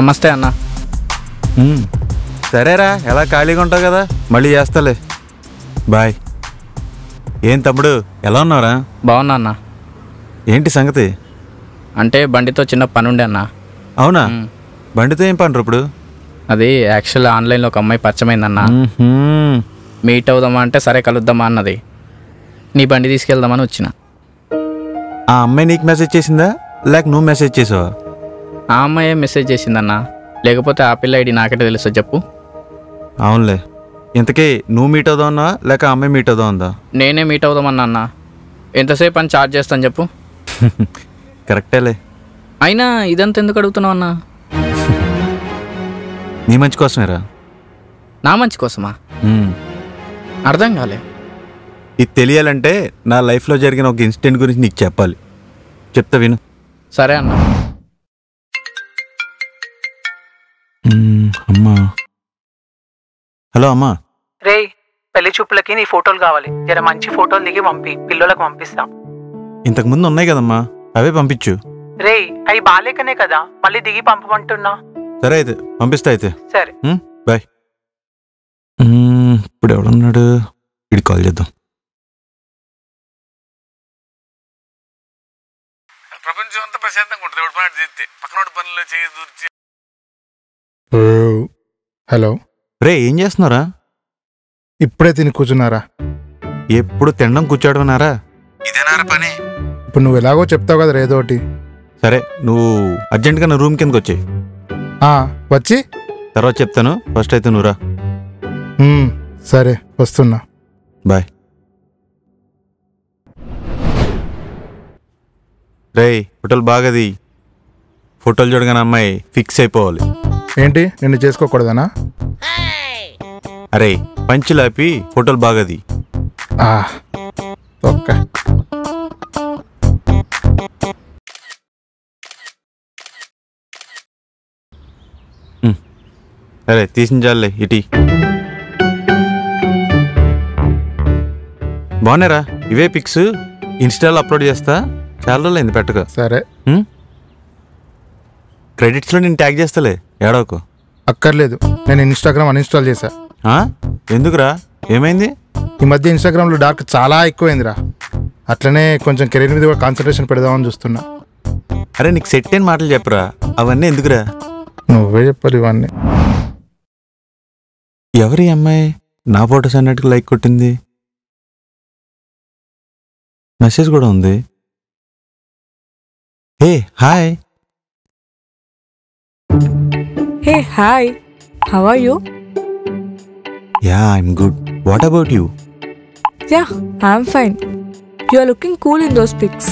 నమస్తే అన్న. సరేరా, ఎలా ఖాళీగా ఉంటావు కదా, మళ్ళీ చేస్తాలే. బాయ్. ఏం తమ్ముడు, ఎలా ఉన్నావురా? బాగున్నా అన్న. ఏంటి సంగతి? అంటే బండితో చిన్న పని ఉండే అన్న. అవునా? బండితో ఏం పని ఇప్పుడు? అది యాక్చువల్ ఆన్లైన్లో ఒక అమ్మాయి పరిచయమైందన్న. మీట్ అవుదామా అంటే సరే కలుద్దామా అన్నది. నీ బండి తీసుకెళ్దామని వచ్చిన. ఆ అమ్మాయి నీకు మెసేజ్ చేసిందా లేక నువ్వు మెసేజ్ చేసావా? ఆ అమ్మాయి మెసేజ్ చేసిందన్న, లేకపోతే ఆ పిల్ల ఐడి నాకైతే తెలుసు చెప్పు. అవునులే. ఇంతకీ నువ్వు మీట్ అవుదామన్నా లేక ఆ అమ్మాయి మీట్ అవుదామందా? నేనే మీట్ అవుదామన్నా అన్న. ఎంతసేపు అని ఛార్జ్ చేస్తాను చెప్పు. కరెక్టేలే. అయినా ఇదంతా ఎందుకు అడుగుతున్నావు అన్న? నీ మంచి కోసమేరా. నా మంచి కోసమా? అర్థం కాలే. ఇది తెలియాలంటే నా లైఫ్లో జరిగిన ఒక ఇన్సిడెంట్ గురించి నీకు చెప్పాలి. చెప్తా విను. సరే అన్న. అమ్మా. హలో అమ్మా. రేయ్, పెళ్లి చూపులకి నీ ఫోటోలు కావాలి. జర మంచి ఫోటోలు దిగి పంపి, పిల్లలకు పంపిస్తాం. ఇంతకు ముందు ఉన్నాయి కదమ్మా, అవే పంపించు. రేయ్, అవి బాలేకనే కదా మళ్ళీ దిగి పంపమంటున్నా. సరే అయితే పంపిస్తా అయితే. సరే బాయ్. ఇప్పుడు ఎవడున్నాడు? ఇడి కాల్ చేద్దాం. ప్రపంచం అంతా ప్రశాంతంగా ఉంటుంది. ఒకటి మాట చేస్తే పక్కన పనుల్లో చేయదు. హలో రే, ఏం చేస్తున్నారా? ఇప్పుడే తిని కూర్చున్నారా? ఎప్పుడు తినడం కూర్చోడమన్నారా? ఇదేనారా పని? ఇప్పుడు నువ్వు ఎలాగో చెప్తావు కదా ఏదో ఒకటి. సరే, నువ్వు అర్జెంట్గా నా రూమ్ కిందకి వచ్చాయి. వచ్చి తర్వాత చెప్తాను. ఫస్ట్ అయితే నువ్వురా. సరే వస్తున్నా. బాయ్. రేయ్, ఫోటోలు బాగది. ఫోటోలు చూడగానే అమ్మాయి ఫిక్స్ అయిపోవాలి. ఏంటి, నిన్ను చేసుకోకూడదనా? అరే, పంచులాపి ఫోటోలు బాగది. ఓకే. సరే, తీసించాలే. ఇటీ బాగున్నారా? ఇవే పిక్స్ ఇన్స్టాలో అప్లోడ్ చేస్తా. చాలా రోజులు అయింది పెట్టక. సరే. క్రెడిట్స్లో నేను ట్యాగ్ చేస్తాలే, ఏడవకు. అక్కర్లేదు, నేను ఇన్స్టాగ్రామ్ అన్ఇన్స్టాల్ చేశా. ఎందుకురా, ఏమైంది? ఈ మధ్య ఇన్స్టాగ్రామ్లో డార్క్ చాలా ఎక్కువైందిరా. అట్లనే కొంచెం కెరీర్ మీద కూడా కాన్సన్ట్రేషన్ పెడదామని చూస్తున్నా. అరే, నీకు సెట్ అయిన మాటలు చెప్పరా, అవన్నీ ఎందుకురా? నువ్వే చెప్పాలి ఇవన్నీ. ఎవరి అమ్మాయి నా ఫోటోస్ అన్నట్టుగా లైక్ కొట్టింది? మెసేజ్ కూడా ఉంది. Hey hi. Hey, hi. How are you? Yeah, I'm good. What about you? Yeah, I'm fine. You are looking cool in those pics.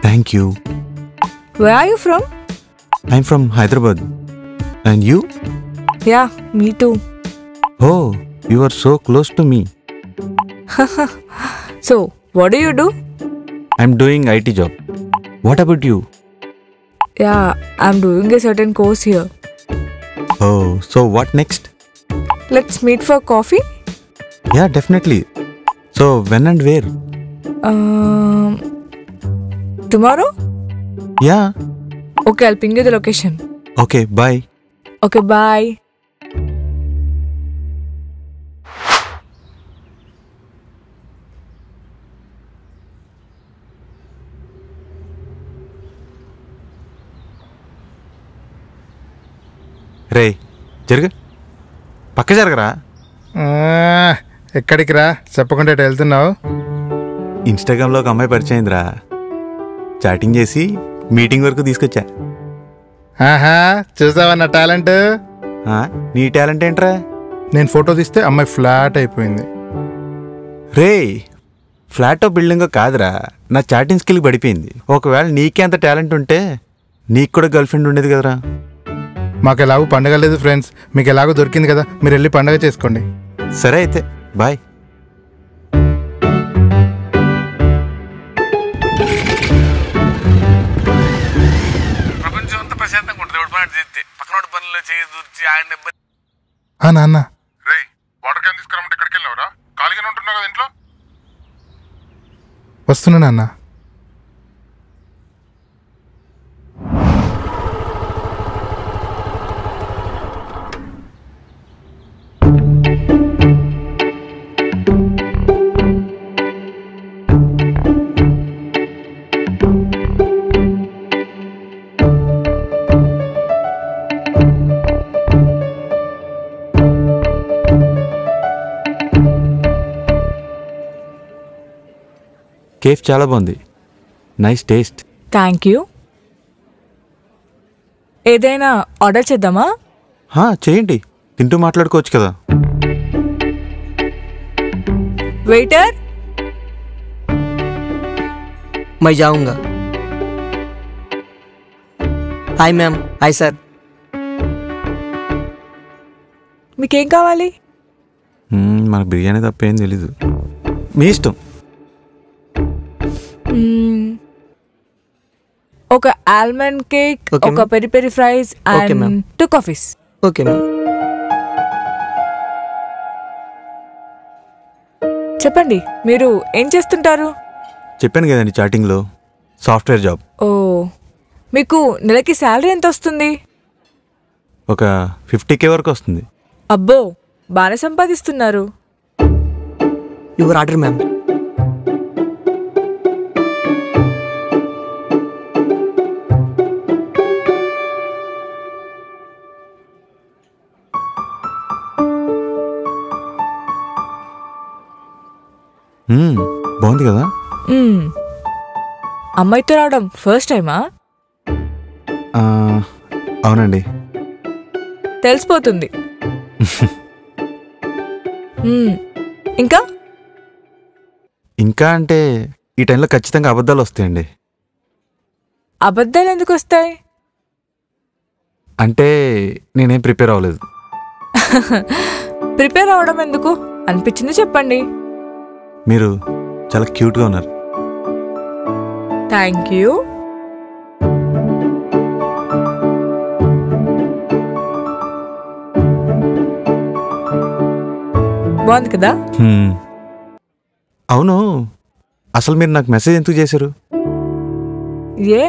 Thank you. Where are you from? I'm from Hyderabad. And you? Yeah, me too. Oh, you are so close to me. So, what do you do? I'm doing IT job. What about you? Yeah, I'm doing a certain course here. Oh, so what next? Let's meet for coffee? Yeah, definitely. So, when and where? Tomorrow? Yeah. Okay, I'll ping you the location. Okay, bye. Okay, bye. రే, జరుగు. పక్క జరగరా. ఎక్కడికి రా, చెప్పకుండా ఇటు వెళ్తున్నావు? ఇన్స్టాగ్రామ్లో ఒక అమ్మాయి పరిచయం అయిందిరా. చాటింగ్ చేసి మీటింగ్ వరకు తీసుకొచ్చా. చూసావా నా టాలెంట్? నీ టాలెంట్ ఏంట్రా? నేను ఫోటో తీస్తే అమ్మాయి ఫ్లాట్ అయిపోయింది. రే, ఫ్లాటో బిల్డింగో కాదురా, నా చాటింగ్ స్కిల్ పడిపోయింది. ఒకవేళ నీకే అంత టాలెంట్ ఉంటే నీకు కూడా గర్ల్ ఫ్రెండ్ ఉండేది కదరా. మాకు ఎలాగో పండగ లేదు ఫ్రెండ్స్, మీకు ఎలాగో దొరికింది కదా, మీరు వెళ్ళి పండగ చేసుకోండి. సరే అయితే బాయ్. ప్రపంచం అంతా ప్రశాంతంగా ఉంటుంది. ఒకటి మాట చేస్తే పక్కన పనుల్లో చేయదు. నాన్న, వాటర్ క్యాన్ తీసుకురమ్మంటే ఎక్కడికి వెళ్ళినవరా? ఖాళీగానే ఉంటున్నావు కదా ఇంట్లో. వస్తున్నా నాన్న. కేఫ్ చాలా బాగుంది. Nice taste. Thank you. ఏదైనా ఆర్డర్ చేద్దామా? చేయండి, తింటూ మాట్లాడుకోవచ్చు కదా. వెయిటర్, मैं जाऊंगा. Hi ma'am. Hi sir. మీకేం కావాలి? మనకు బిర్యానీ తప్ప ఏం తెలీదు. మీ ఇష్టం. ఒక ఆల్మండ్ కేక్, Okay, ఒక ma'am. Peri peri fries Okay, ma'am. And 2 coffees. Okay ma'am. చెప్పండి, మీరు ఏం చేస్తుంటారు? చెప్పాను కదండి చాటింగ్లో, సాఫ్ట్వేర్ జాబ్. ఓ, మీకు నెలకి శాలరీ ఎంత వస్తుంది? ఒక 50K వరకు వస్తుంది. అబ్బో, బాగానే సంపాదిస్తున్నారు. Your order ma'am. బాగుంది కదా. మ్మ్. అమ్మాయితో రావడం ఫస్ట్ టైమా? అవునండి. తెలిసిపోతుంది. ఇంకా ఇంకా అంటే ఈ టైంలో ఖచ్చితంగా అబద్ధాలు వస్తాయండి. అబద్ధాలు ఎందుకు వస్తాయి? అంటే నేనేం ప్రిపేర్ అవ్వలేదు. ప్రిపేర్ అవ్వడం ఎందుకు? అనిపించింది చెప్పండి. మీరు చాలా క్యూట్గా ఉన్నారు. Thank you. బాగుంది కదా? అవును, అసలు మీరు నాకు మెసేజ్ ఎందుకు చేశారు? ఏ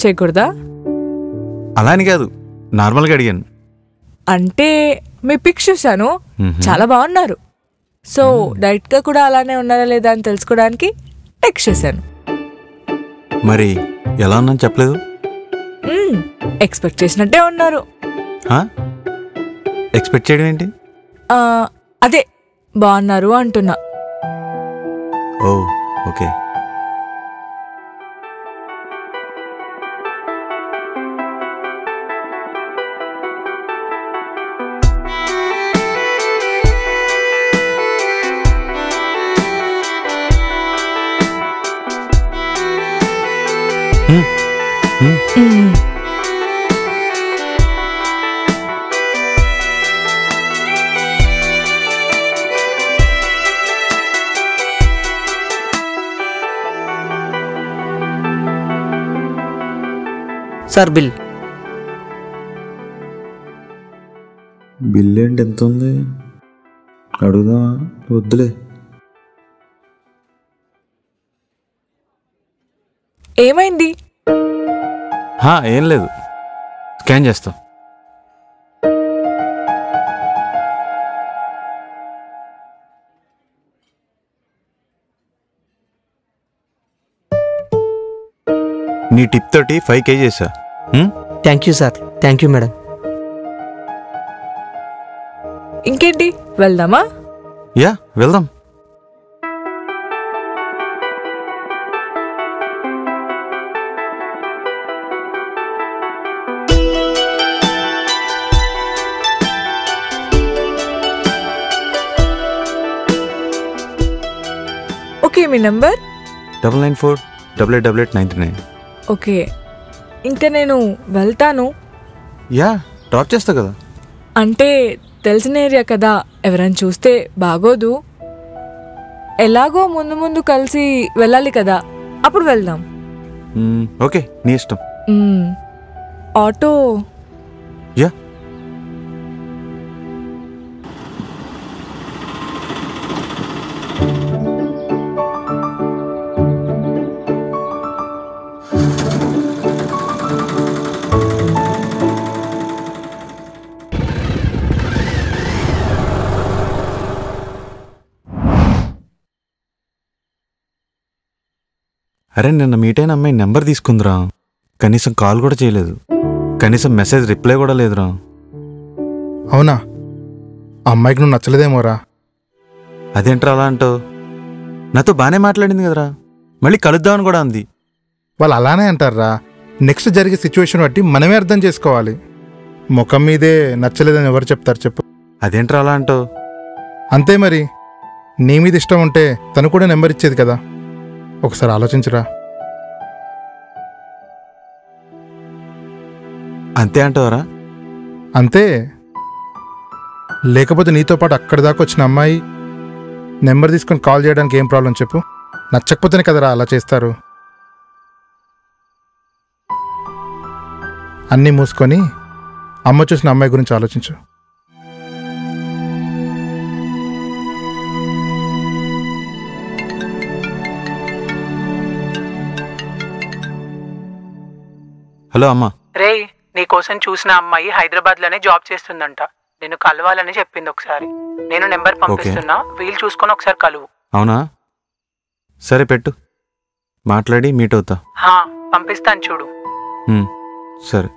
చేయకూడదా? అలా అని కాదు, నార్మల్గా అడిగాను. అంటే మీ పిక్స్ చూశాను, చాలా బాగున్నారు. సో డైరెక్ట్గా కూడా అలానే ఉన్నారా లేదా అని తెలుసుకోవడానికి టెక్స్ట్ చేశాను. మరి ఎలా ఉన్నాను చెప్పలేదు? ఎక్స్పెక్ట్ చేసినట్టే ఉన్నారు. ఎక్స్పెక్ట్ చేయడం ఏంటి? అదే బాగున్నారు అంటున్నా. ఓ ఓకే. Sir bill. బిల్ ఏంటి ఎంత ఉంది? అడుగుదా? వద్దులే. ఏమైంది? ఏం లేదు, స్కాన్ చేస్తా. నీ టిప్ తోటి 5K చేసా. Thank you sir. Thank you madam. ఇంకేంటి, వెళ్దామా? యా వెళ్దాం. ఓకే, మీ నంబర్ 99488899. ఓకే, ఇంకా నేను వెళ్తాను. యా డ్రాప్ చేస్తా కదా. అంటే తెలిసిన ఏరియా కదా, ఎవరైనా చూస్తే బాగోదు. ఎలాగో ముందు ముందు కలిసి వెళ్ళాలి కదా, అప్పుడు వెళ్దాం. ఓకే, నీ ఇష్టం. ఆటో? యా. అరే, నిన్న మీట్ అయిన అమ్మాయి నెంబర్ తీసుకుందిరా. కనీసం కాల్ కూడా చేయలేదు, కనీసం మెసేజ్ రిప్లై కూడా లేదురా. అవునా? ఆ అమ్మాయికి నువ్వు నచ్చలేదేమోరా? అదేంట్రా అలా అంటావు? నాతో బాగానే మాట్లాడింది కదరా. మళ్ళీ కలుద్దామని కూడా అంది. వాళ్ళు అలానే అంటారా? నెక్స్ట్ జరిగే సిచ్యువేషన్ బట్టి మనమే అర్థం చేసుకోవాలి. ముఖం మీదే నచ్చలేదని ఎవరు చెప్తారు చెప్పు? అదేంట్రా అలా అంటావు? అంతే మరి. నీ మీద ఇష్టం ఉంటే తను కూడా నెంబర్ ఇచ్చేది కదా. ఒకసారి ఆలోచించరా. అంతే అంటావరా? అంతే. లేకపోతే నీతో పాటు అక్కడి దాకా వచ్చిన అమ్మాయి నెంబర్ తీసుకొని కాల్ చేయడానికి ఏం ప్రాబ్లం చెప్పు? నచ్చకపోతేనే కదరా అలా చేస్తారు. అన్నీ మూసుకొని అమ్మ చూసిన అమ్మాయి గురించి ఆలోచించు. హలో అమ్మా. రేయ్, నీకోసం చూసిన అమ్మాయి హైదరాబాద్ లోనే జాబ్ చేస్తుందంట. నేను కలవాలని చెప్పింది. ఒకసారి నేను నెంబర్ పంపిస్తున్నా, వీలు చూసుకొని ఒకసారి కలువు. అవునా? సరే పెట్టు, మాట్లాడి మీట్ అవుతా. పంపిస్తాను చూడు. సరే.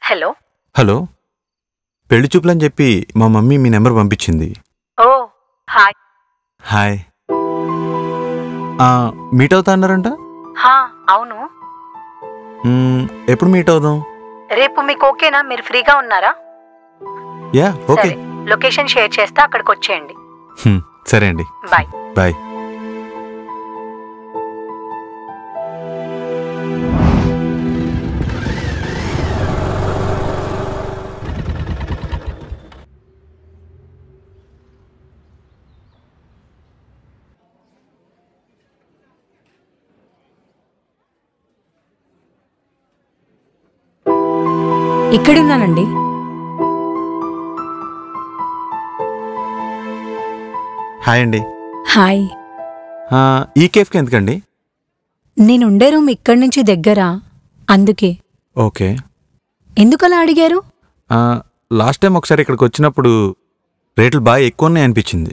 హలో హలో, పెళ్లి చూపులని చెప్పి మా మమ్మీ మీ నెంబర్ పంపించింది. ఓ హాయ్. హాయ్. మీట్ అవుతా అన్నారంట? అవును. ఎప్పుడు మీట్ అవుదాం? రేపు మీకు ఓకేనా? మీరు ఫ్రీగా ఉన్నారా? Yeah okay. లొకేషన్ షేర్ చేస్తా, అక్కడికి వచ్చేయండి. సరే అండి. Bye bye. ఇక్కడున్నానండి. హాయ్ అండి. హాయ్. ఈ కేఫ్కి ఎందుకండి? నేనుండే రూమ్ ఇక్కడి నుంచి దగ్గర, అందుకే. ఓకే. ఎందుకలా అడిగారు? లాస్ట్ టైం ఒకసారి ఇక్కడికి వచ్చినప్పుడు రేట్లు బాగా ఎక్కువ ఉన్నాయి అనిపించింది.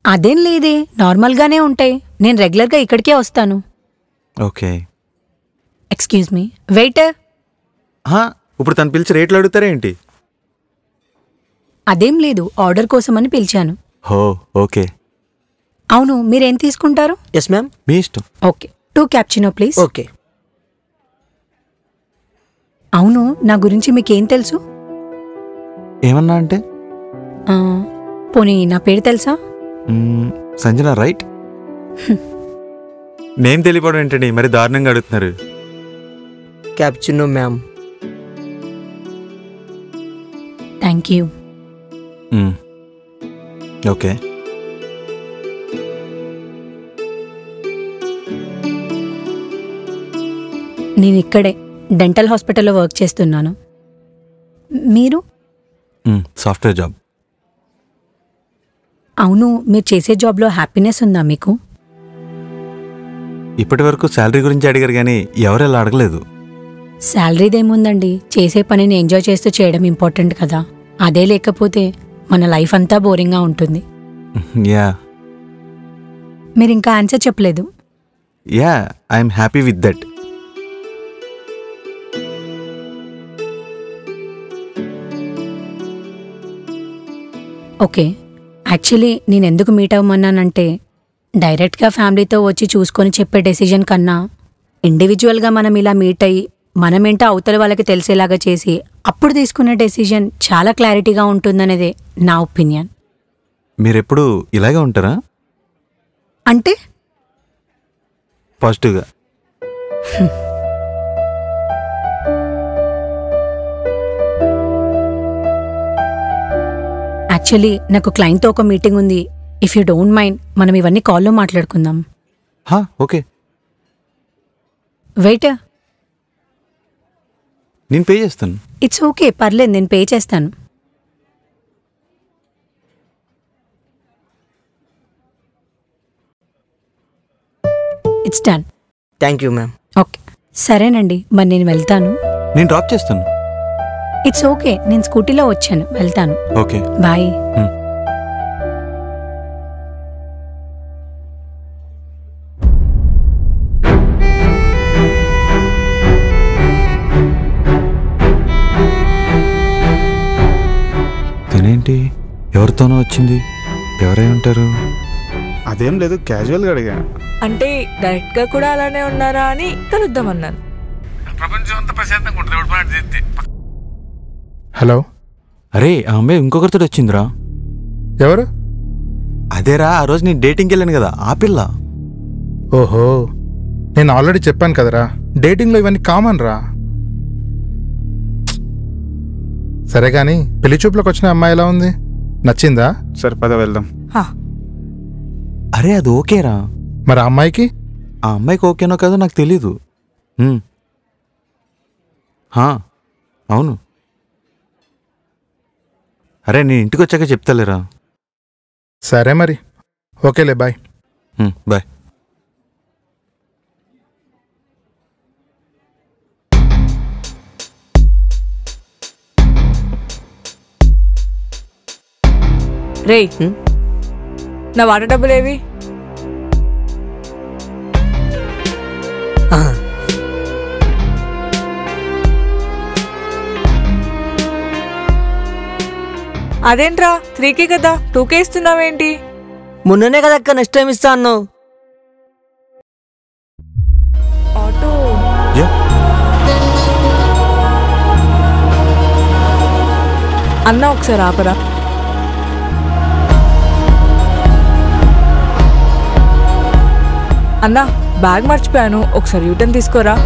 అదేం లేదే, నార్మల్గానే ఉంటాయి. నేను రెగ్యులర్గా ఇక్కడికే వస్తాను. ఓకే. Excuse me, waiter. ఇప్పుడు తను పిలిచి రేట్లు అడుగుతారా ఏంటి? అదేం లేదు, ఆర్డర్ కోసమని పిలిచాను. హో ఓకే. అవును, మీరేం తీసుకుంటారు? Yes ma'am. మీ ఇష్టం. Okay, 2 cappuccino please. ఓకే. అవును, నా గురించి మీకేం తెలుసు? ఏమన్నా అంటే? పోనీ నా పేరు తెలుసా? సంజన రైట్? నేమ్ తెలియపడం ఏంటండి, మరి దారుణంగా అడుగుతున్నారు. Cappuccino ma'am. Thank you. Okay. నేను ఇక్కడే డెంటల్ హాస్పిటల్లో వర్క్ చేస్తున్నాను. మీరు? Software job. అవును, మీరు చేసే జాబ్లో హ్యాపీనెస్ ఉందా మీకు? ఇప్పటి వరకు శాలరీ గురించి అడిగారు కానీ ఎవరెలా అడగలేదు. శాలరీదేముందండి, చేసే పనిని ఎంజాయ్ చేస్తూ చేయడం ఇంపార్టెంట్ కదా. అదే లేకపోతే మన లైఫ్ అంతా బోరింగ్గా ఉంటుంది. యా. మీరు ఇంకా ఆన్సర్ చెప్పలేదు. Yeah, I'm happy with that. Okay, actually నేను ఎందుకు మీట్ అవ్వమన్నానంటే, డైరెక్ట్గా ఫ్యామిలీతో వచ్చి చూసుకొని చెప్పే డెసిజన్ కన్నా ఇండివిజువల్గా మనం ఇలా మీట్ అయ్యి మనమేంటో అవతల వాళ్ళకి తెలిసేలాగా చేసి అప్పుడు తీసుకునే డెసిజన్ చాలా క్లారిటీగా ఉంటుందనేదే నా ఒపీనియన్. మీరెప్పుడు ఇలాగే ఉంటారా? అంటే పాజిటివ్గా. యాక్చువల్లీ నాకు క్లయింట్తో ఒక మీటింగ్ ఉంది. ఇఫ్ యూ డోంట్ మైండ్ మనం ఇవన్నీ కాల్లో మాట్లాడుకుందాం. ఓకే. వెయిటర్, నేను పే చేస్తాను. ఇట్స్ ఓకే, పర్లేదు, నేను పే చేస్తాను. It's done. Thank you ma'am. Okay, సరేనండి, మరి నేను వెళ్తాను. నేను డ్రాప్ చేస్తాను. ఇట్స్ ఓకే, నేను స్కూటీలో వచ్చాను, వెళ్తాను. Okay, bye. ఎవరితోనో వచ్చింది, ఎవరై ఉంటారు? అదేం లేదు, క్యాజువల్గా అడిగా. అంటే డైరెక్ట్ గా కూడా అలానే ఉన్నారా అని కలుద్దామన్నాను. ప్రపంచం అంతా ప్రశాంతంగా ఉంటుంది ఎవడు పని చేస్తే. హలో, అరే ఆ అమ్మాయి ఇంకొకరితో వచ్చిందిరా. ఎవరు? అదేరా ఆ రోజు నేను డేటింగ్కి వెళ్ళాను కదా ఆ పిల్ల. ఓహో, నేను ఆల్రెడీ చెప్పాను కదరా, డేటింగ్లో ఇవన్నీ కామన్ రా. సరే కానీ పెళ్లి చూపులకు వచ్చిన అమ్మాయి ఎలా ఉంది, నచ్చిందా? సరే పద వెళ్దాం. అరే అది ఓకేరా. మరి ఆ అమ్మాయికి? ఆ అమ్మాయికి ఓకేనో కాదో నాకు తెలీదు. అవును. అరే నేను ఇంటికి వచ్చాక చెప్తాలేరా. సరే మరి, ఓకేలే, బాయ్. బాయ్. రేయ్, నా వాటర్ డబ్బులు ఏవి? అదేంట్రా 3K కదా 2K ఇస్తున్నావేంటి? మొన్ననే కదా అక్క, నెక్స్ట్ టైం ఇస్తా అన్నావు. ఆటో అన్న ఒకసారి ఆపరా. అన్నా బ్యాగ్ మర్చిపోయాను, ఒకసారి యూటర్న్ తీసుకోరా.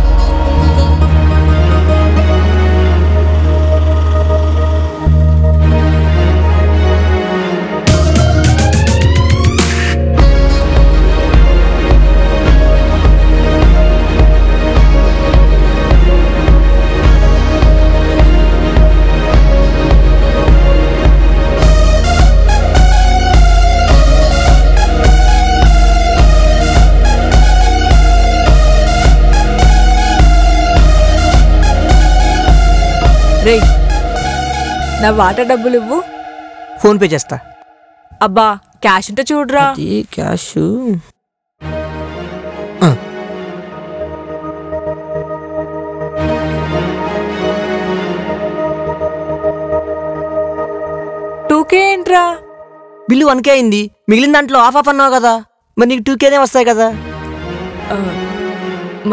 రేయ్, నా వాటర్ డబ్బులు ఇవ్వు. ఫోన్పే చేస్తా. అబ్బా క్యాష్ ఉంటే చూడరా. క్యాష్ ఏంట్రా? బిల్లు 1K అయింది, మిగిలిన దాంట్లో హాఫ్ అన్నావు కదా, మరి నీకు 2Kనే వస్తాయి కదా.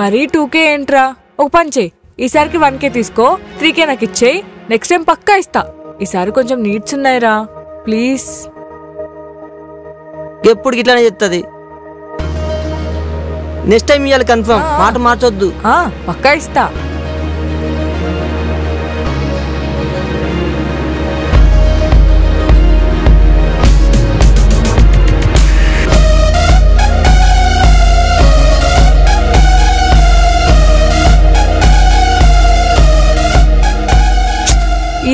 మరీ 2K ఏంట్రా? ఒక పని చేయి, ఈసారికి 1K తీసుకో, 3K నాకు ఇచ్చేయి, నెక్స్ట్ టైం పక్కా ఇస్తా. ఈసారి కొంచెం నీడ్స్ ఉన్నాయిరా, ప్లీజ్. ఎప్పుడు ఇట్లానే చెప్తుంది, నెక్స్ట్ టైం ఇవ్వాలి కన్ఫర్మ్, మాట మార్చొద్దు. పక్కా ఇస్తా.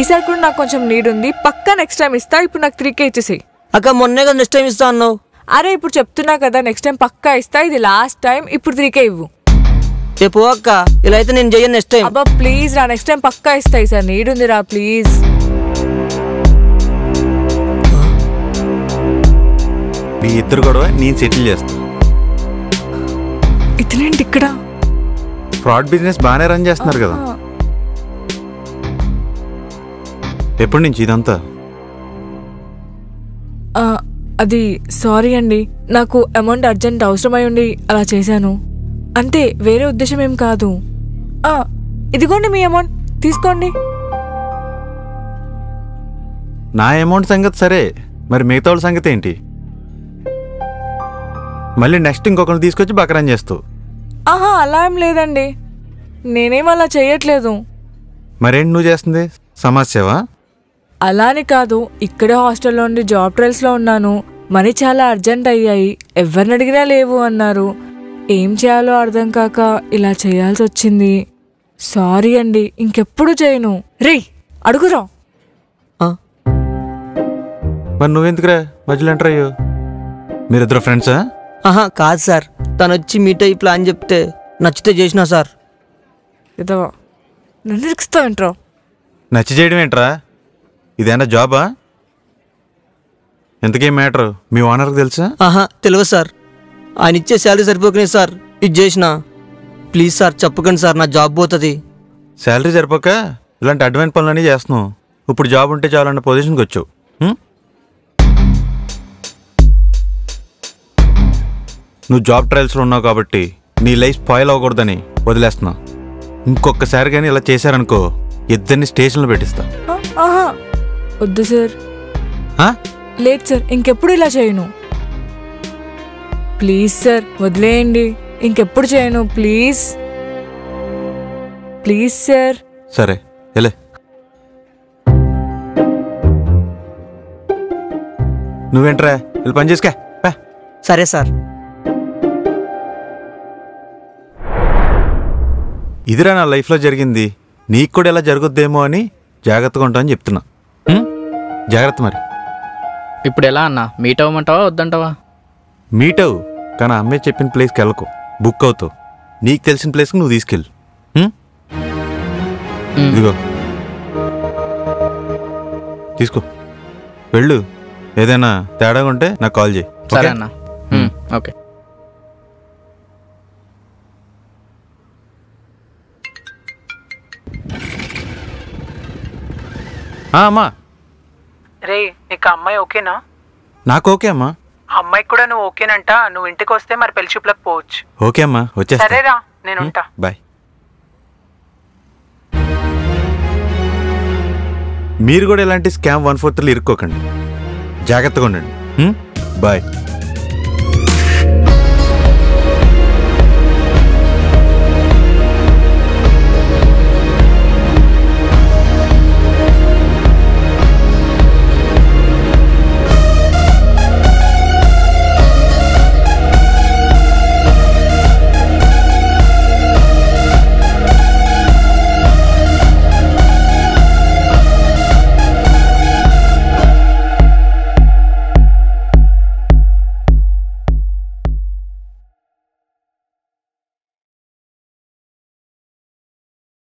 ఈసారి కూడా నాకు కొంచెం నీడ్ ఉంది, పక్కా నెక్స్ట్ టైం ఇస్తా. ఇప్పుడు నాకు 3K ఇచ్చేసేయి. అక్క మొన్నే కదా నెక్స్ట్ టైం ఇస్తా అన్నావు. అరే ఇప్పుడు చెప్తున్నా కదా, నెక్స్ట్ టైం పక్కా ఇస్తా, ఇది లాస్ట్ టైం, ఇప్పుడు 3K ఇవ్వు. పో అక్క, ఇలా అయితే నేను చెయ్యను నెక్స్ట్ టైం. అబ్బా ప్లీజ్ రా, నెక్స్ట్ టైం పక్కా ఇస్తా, ఈసారి నీడ్ ఉంది రా ప్లీజ్. మీ ఇద్దరు గొడవ నేను సెటిల్ చేస్తా. ఇతనేంటి ఇక్కడ? ఫ్రాడ్ బిజినెస్ బాగానే రన్ చేస్తున్నారు కదా. ఎప్పటి నుంచి ఇదంతా? అది సారీ అండి, నాకు అమౌంట్ అర్జెంట్ అవసరమై ఉండి అలా చేశాను అంతే, వేరే ఉద్దేశం ఏం కాదు. ఇదిగోండి మీ అమౌంట్, తీసుకోండి. నా అమౌంట్ సంగతి సరే, మరి మిగతా వాళ్ళ సంగతి ఏంటి? మళ్ళీ నెక్స్ట్ ఇంకొకరిని తీసుకొచ్చి బకరాన్ చేస్తావు. అలా ఏం లేదండి, నేనేం అలా చెయ్యట్లేదు. మరేంటి నువ్వు చేస్తుంది, సమస్యవా? అలాని కాదు, ఇక్కడే హాస్టల్లో ఉండి జాబ్ ట్రయల్స్లో ఉన్నాను, మనీ చాలా అర్జెంట్ అయ్యాయి, ఎవరిని అడిగినా లేవు అన్నారు, ఏం చేయాలో అర్థం కాక ఇలా చేయాల్సి వచ్చింది. సారీ అండి, ఇంకెప్పుడు చేయను. రే అడుగురా. మరి నువ్వెందుకురా మధ్యలో ఎంటర్ అయ్యో? మీరిద్దరు ఫ్రెండ్సా? కాదు సార్, తను వచ్చి మీట్ అయ్యి ప్లాన్ చెప్తే నచ్చితే చేసినా సార్. ఇదవా నన్ను ఇస్తావేంట్రా? నచ్చి చేయడం ఏంట్రా? ఇదేనా జాబా? ఎంతకేం మ్యాటర్ మీ ఓనర్కి తెలుసా? తెలియదు సార్, ఆయన ఇచ్చే శాలరీ సరిపోకనే సార్ ఇది చేసిన. ప్లీజ్ సార్ చెప్పకండి సార్, నా జాబ్ పోతుంది. శాలరీ సరిపోక ఇలాంటి అడ్వాన్స్ పనులన్నీ చేస్తున్నావు, ఇప్పుడు జాబ్ ఉంటే చాలన్న పొజిషన్కి వచ్చావు. నువ్వు జాబ్ ట్రయల్స్లో ఉన్నావు కాబట్టి నీ లైఫ్ స్పాయిల్ అవ్వకూడదని వదిలేస్తున్నా. ఇంకొకసారి కానీ ఇలా చేశారనుకో ఇద్దరిని స్టేషన్లో పెట్టిస్తా. ఆహా వద్దు సార్. లేదు సార్, ఇంకెప్పుడు ఇలా చేయను. ప్లీజ్ సార్ వదిలేయండి, ఇంకెప్పుడు చేయను. Please please sir. సరే వెళ్ళే. నువ్వేంట్రా వెళ్ళి పని చేసుకా. సరే సార్. ఇదిరా నా లైఫ్లో జరిగింది, నీకు కూడా ఇలా జరుగుద్దేమో అని జాగ్రత్తగా ఉంటామని చెప్తున్నా. జాగ్రత్త. మరి ఇప్పుడు ఎలా అన్నా, మీట్ అవ్వమంటావా వద్దంటావా? మీట్ అవ్వు, కానీ అమ్మాయి చెప్పిన ప్లేస్కి వెళ్ళకు, బుక్ అవుతావు. నీకు తెలిసిన ప్లేస్కి నువ్వు తీసుకెళ్ళు. ఇదిగో తీసుకో, వెళ్ళు. ఏదైనా తేడాగా ఉంటే నాకు కాల్ చేయి. సరే అన్నా. ఓకే. అమ్మా. రే నీకు అమ్మాయి ఓకేనా? నాకు ఓకే అమ్మా. అమ్మాయికి కూడా నువ్వు ఓకేనంట. నువ్వు ఇంటికి వస్తే మరి పెళ్లి చూపులకు పోవచ్చు. ఓకే అమ్మా, వచ్చేస్తా. సరేరా, నేను ఉంటా. బాయ్. మీరు కూడా ఇలాంటి స్కామ్ 143 ఇరుక్కోకండి. జాగ్రత్తగా ఉండండి. బాయ్.